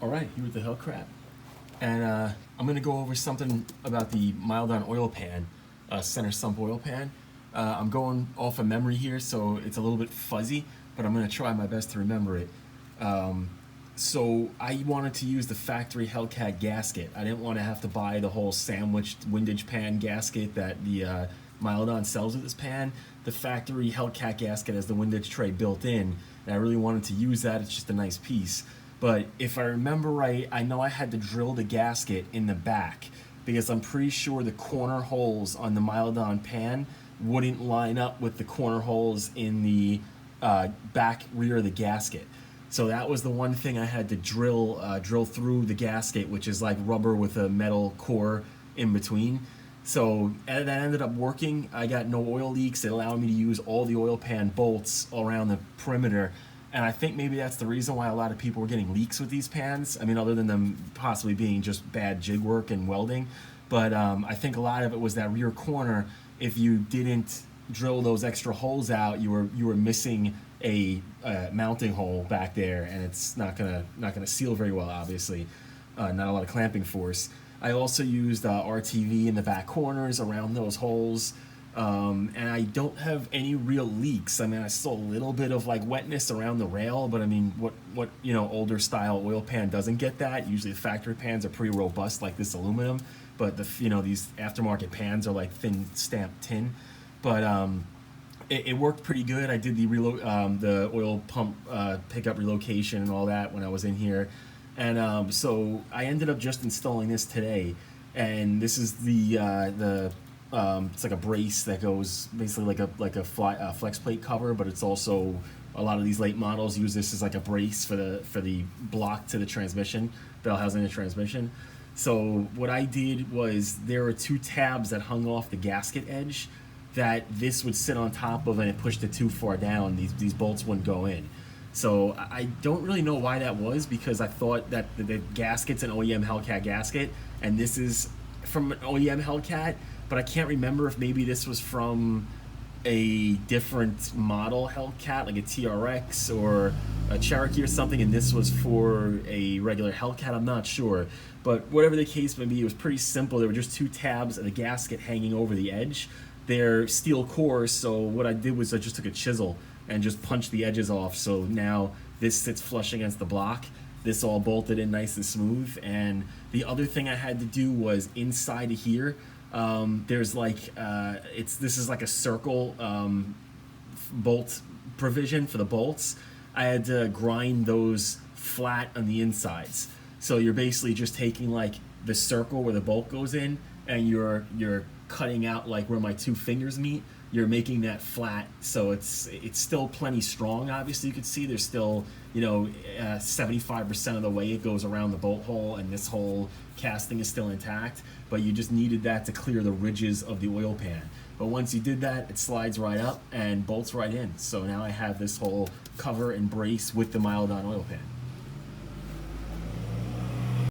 All right, here with the Hellcat, and I'm gonna go over something about the Milodon oil pan, center sump oil pan. I'm going off of memory here, so it's a little bit fuzzy, but I'm gonna try my best to remember it. So I wanted to use the factory Hellcat gasket. I didn't want to have to buy the whole sandwiched windage pan gasket that the Milodon sells with this pan. The factory Hellcat gasket has the windage tray built in, and I really wanted to use that. It's just a nice piece. But if I remember right, I know I had to drill the gasket in the back because I'm pretty sure the corner holes on the Milodon pan wouldn't line up with the corner holes in the back rear of the gasket. So that was the one thing I had to drill through the gasket, which is like rubber with a metal core in between. So that ended up working. I got no oil leaks. It allowed me to use all the oil pan bolts around the perimeter. And I think maybe that's the reason why a lot of people were getting leaks with these pans. I mean, other than them possibly being just bad jig work and welding. But I think a lot of it was that rear corner. If you didn't drill those extra holes out, you were missing a mounting hole back there, and it's not gonna seal very well. Obviously, not a lot of clamping force. I also used RTV in the back corners around those holes. And I don't have any real leaks. I mean, I saw a little bit of like wetness around the rail, but I mean, what older style oil pan doesn't get that? Usually the factory pans are pretty robust like this aluminum, but these aftermarket pans are like thin stamped tin. But it worked pretty good. I did the oil pump pickup relocation and all that when I was in here. And so I ended up just installing this today. And this is it's like a brace that goes basically like a flex plate cover, but it's also a lot of these late models use this as like a brace for the block to the transmission, bell housing the transmission. So what I did was there were two tabs that hung off the gasket edge that this would sit on top of, and it pushed it too far down. These bolts wouldn't go in. So I don't really know why that was, because I thought that the gasket's an OEM Hellcat gasket, and this is from an OEM Hellcat. But I can't remember if maybe this was from a different model Hellcat, like a TRX or a Cherokee or something, and this was for a regular Hellcat. I'm not sure. But whatever the case may be, it was pretty simple. There were just two tabs and a gasket hanging over the edge. They're steel cores, so what I did was I just took a chisel and just punched the edges off. So now this sits flush against the block. This all bolted in nice and smooth. And the other thing I had to do was inside of here, there's like this is like a circle bolt provision for the bolts. I had to grind those flat on the insides. So you're basically just taking like the circle where the bolt goes in, and you're cutting out like where my two fingers meet. You're making that flat, so it's still plenty strong. Obviously, you can see there's still 75% of the way it goes around the bolt hole, and this whole casting is still intact. But you just needed that to clear the ridges of the oil pan. But once you did that, it slides right up and bolts right in. So now I have this whole cover and brace with the Milodon oil pan.